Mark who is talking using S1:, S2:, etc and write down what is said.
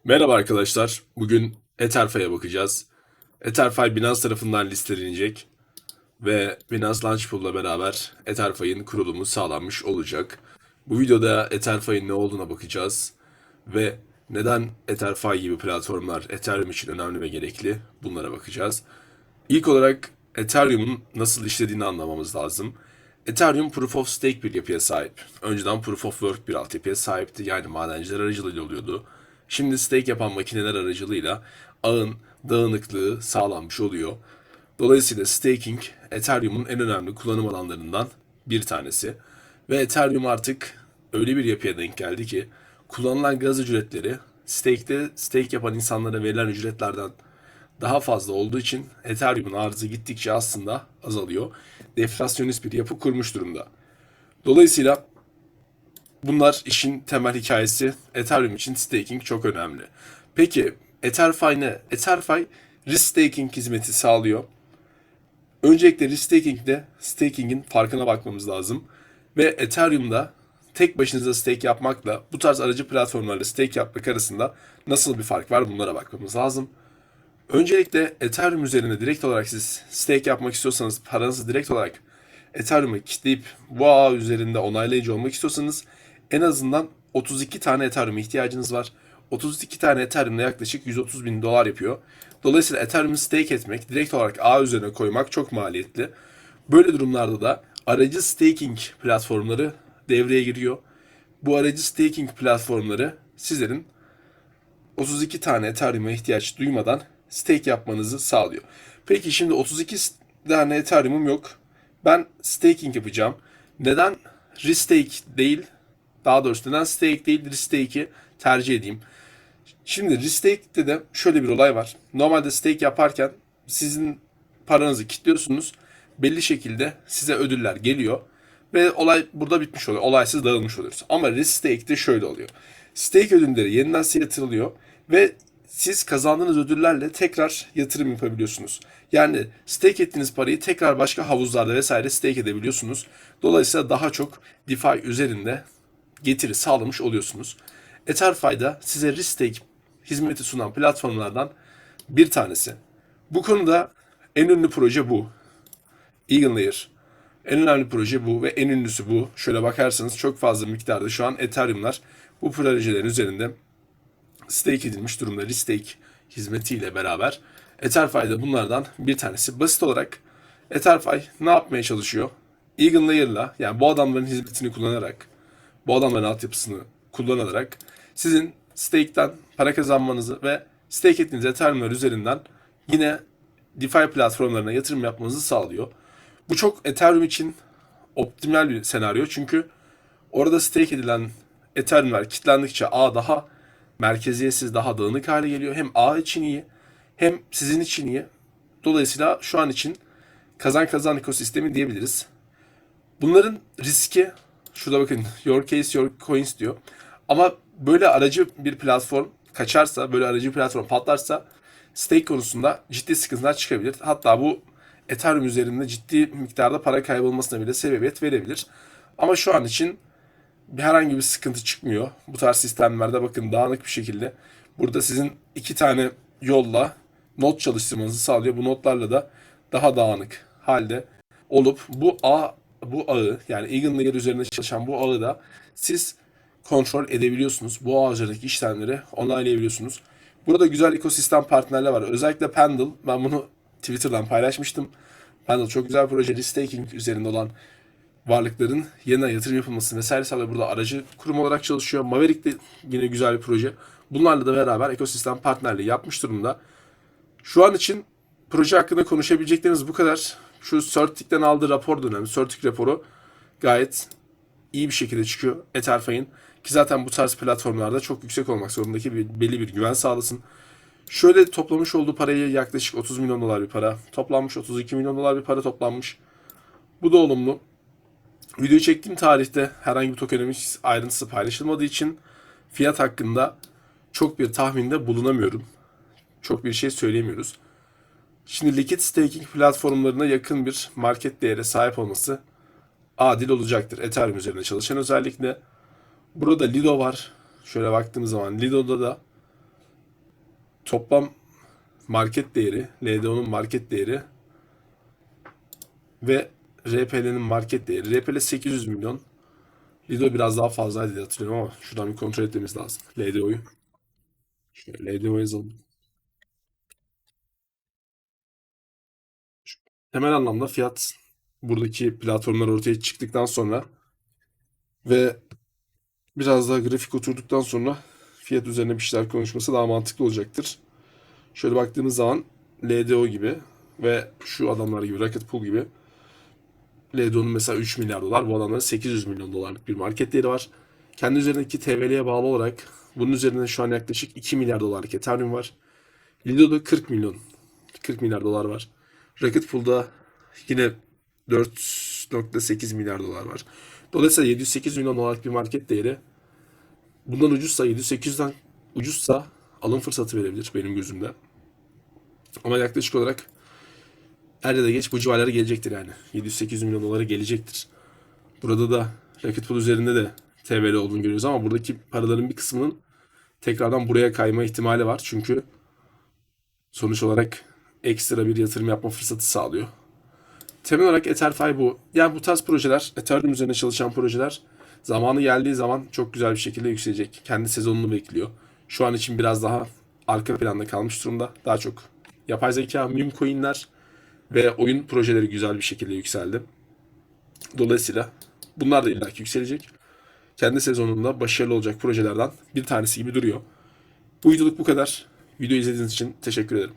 S1: Merhaba arkadaşlar. Bugün Etherfi'ye bakacağız. Etherfi Binance tarafından listelenecek ve Binance Launch Pool'la beraber Etherfi'nin kurulumu sağlanmış olacak. Bu videoda Etherfi'nin ne olduğuna bakacağız ve neden Etherfi gibi platformlar Ethereum için önemli ve gerekli bunlara bakacağız. İlk olarak Ethereum'un nasıl işlediğini anlamamız lazım. Ethereum Proof of Stake bir yapıya sahip. Önceden Proof of Work bir altyapıya sahipti. Yani madenciler aracılığıyla oluyordu. Şimdi stake yapan makineler aracılığıyla ağın dağınıklığı sağlanmış oluyor. Dolayısıyla staking Ethereum'un en önemli kullanım alanlarından bir tanesi. Ve Ethereum artık öyle bir yapıya denk geldi ki kullanılan gaz ücretleri stake yapan insanlara verilen ücretlerden daha fazla olduğu için Ethereum'un arzı gittikçe aslında azalıyor. Deflasyonist bir yapı kurmuş durumda. Dolayısıyla bunlar işin temel hikayesi. Ethereum için staking çok önemli. Peki Etherfi ne? Etherfi risk staking hizmeti sağlıyor. Öncelikle risk staking'de staking'in farkına bakmamız lazım. Ve Ethereum'da tek başınıza stake yapmakla bu tarz aracı platformlarla stake yapmak arasında nasıl bir fark var bunlara bakmamız lazım. Öncelikle Ethereum üzerinde direkt olarak siz stake yapmak istiyorsanız, paranızı direkt olarak Ethereum'a kitleyip bu ağ üzerinde onaylayıcı olmak istiyorsanız en azından 32 tane Ethereum'a ihtiyacınız var. 32 tane Ethereum'da yaklaşık 130 bin dolar yapıyor. Dolayısıyla Ethereum'u stake etmek, direkt olarak ağ üzerine koymak çok maliyetli. Böyle durumlarda da aracı staking platformları devreye giriyor. Bu aracı staking platformları sizlerin 32 tane Ethereum'a ihtiyaç duymadan stake yapmanızı sağlıyor. Peki şimdi 32 tane Ethereum'um yok. Ben staking yapacağım. Neden restake değil, daha doğrusu neden stake değil restake'i tercih edeyim? Şimdi restake'de de şöyle bir olay var. Normalde stake yaparken sizin paranızı kilitliyorsunuz. Belli şekilde size ödüller geliyor. Ve olay burada bitmiş oluyor. Olaysız dağılmış oluyoruz. Ama restake'de şöyle oluyor. Stake ödülleri yeniden size yatırılıyor. Ve siz kazandığınız ödüllerle tekrar yatırım yapabiliyorsunuz. Yani stake ettiğiniz parayı tekrar başka havuzlarda vesaire stake edebiliyorsunuz. Dolayısıyla daha çok DeFi üzerinde getiri sağlamış oluyorsunuz. Etherfi'da size risk stake hizmeti sunan platformlardan bir tanesi. Bu konuda en ünlü proje bu. EigenLayer. En önemli proje bu ve en ünlüsü bu. Şöyle bakarsanız çok fazla miktarda şu an Ethereum'lar bu projelerin üzerinde stake edilmiş durumda. Restake hizmetiyle beraber Etherfi bunlardan bir tanesi. Basit olarak Etherfi ne yapmaya çalışıyor? EigenLayer'la yani bu adamların hizmetini kullanarak, bu adamların altyapısını kullanarak sizin stake'ten para kazanmanızı ve stake ettiğiniz Ethereum'lar üzerinden yine DeFi platformlarına yatırım yapmanızı sağlıyor. Bu çok Ethereum için optimal bir senaryo çünkü orada stake edilen Ethereum'lar kilitlendikçe ağ daha merkeziyetsiz, daha dağınık hale geliyor. Hem ağ için iyi hem sizin için iyi. Dolayısıyla şu an için kazan kazan ekosistemi diyebiliriz. Bunların riski, şurada bakın your case your coins diyor. Ama böyle aracı bir platform kaçarsa, böyle aracı bir platform patlarsa stake konusunda ciddi sıkıntılar çıkabilir. Hatta bu Ethereum üzerinde ciddi miktarda para kaybolmasına bile sebebiyet verebilir. Ama şu an için herhangi bir sıkıntı çıkmıyor. Bu tarz sistemlerde bakın dağınık bir şekilde. Burada sizin iki tane yolla not çalıştırmanızı sağlıyor. Bu notlarla da daha dağınık halde olup bu ağı yani EigenLayer üzerinde çalışan bu ağı da siz kontrol edebiliyorsunuz. Bu ağ üzerindeki işlemleri onaylayabiliyorsunuz. Burada güzel ekosistem partnerler var. Özellikle Pendle. Ben bunu Twitter'dan paylaşmıştım. Pendle çok güzel bir proje. Restaking üzerinde olan varlıkların yeniden yatırım yapılması vesaire sağlıyor. Burada aracı kurum olarak çalışıyor. Maverick de yine güzel bir proje. Bunlarla da beraber ekosistem partnerliği yapmış durumda. Şu an için proje hakkında konuşabileceklerimiz bu kadar. Şu Certic'ten aldığı rapor dönemi. Certic raporu gayet iyi bir şekilde çıkıyor Etherfi'nin. Ki zaten bu tarz platformlarda çok yüksek olmak zorunda ki belli bir güven sağlasın. Şöyle toplamış olduğu parayı yaklaşık 30 milyon dolar bir para toplanmış. 32 milyon dolar bir para toplanmış. Bu da olumlu. Videoyu çektiğim tarihte herhangi bir tokenin ayrıntısı paylaşılmadığı için fiyat hakkında çok bir tahminde bulunamıyorum. Çok bir şey söyleyemiyoruz. Şimdi liquid staking platformlarına yakın bir market değere sahip olması adil olacaktır. Ethereum üzerinde çalışan özellikle. Burada Lido var. Şöyle baktığımız zaman Lido'da da toplam market değeri, LDO'nun market değeri ve RPL'nin market değeri. RPL 800 milyon. Lido biraz daha fazlaydı diye hatırlıyorum ama şuradan bir kontrol etmemiz lazım. LDO'yu. Şöyle LDO yazalım. Temel anlamda fiyat buradaki platformlar ortaya çıktıktan sonra ve biraz daha grafik oturduktan sonra fiyat üzerine bir şeyler konuşması daha mantıklı olacaktır. Şöyle baktığımız zaman LDO gibi ve şu adamlar gibi Rocket Pool gibi LDO'nun mesela 3 milyar dolar, bu adamların 800 milyon dolarlık bir market değeri var. Kendi üzerindeki TVL'ye bağlı olarak bunun üzerinde şu an yaklaşık 2 milyar dolarlık Ethereum var. Lido'da 40 milyar dolar var. Rocket Pool'da yine 4,8 milyar dolar var. Dolayısıyla 708 milyon dolarlık bir market değeri. Bundan ucuzsa, 700-800'den ucuzsa alım fırsatı verebilir benim gözümde. Ama yaklaşık olarak er ya da geç bu civarlara gelecektir yani. 700-800 milyon dolara gelecektir. Burada da Rocket Pool üzerinde de TVL olduğunu görüyoruz ama buradaki paraların bir kısmının tekrardan buraya kayma ihtimali var. Çünkü sonuç olarak ekstra bir yatırım yapma fırsatı sağlıyor. Temel olarak EtherFi bu. Yani bu tarz projeler, Ethereum üzerine çalışan projeler zamanı geldiği zaman çok güzel bir şekilde yükselecek. Kendi sezonunu bekliyor. Şu an için biraz daha arka planda kalmış durumda. Daha çok yapay zeka, meme coinler ve oyun projeleri güzel bir şekilde yükseldi. Dolayısıyla bunlar da illaki yükselecek. Kendi sezonunda başarılı olacak projelerden bir tanesi gibi duruyor. Bu videoluk bu kadar. Video izlediğiniz için teşekkür ederim.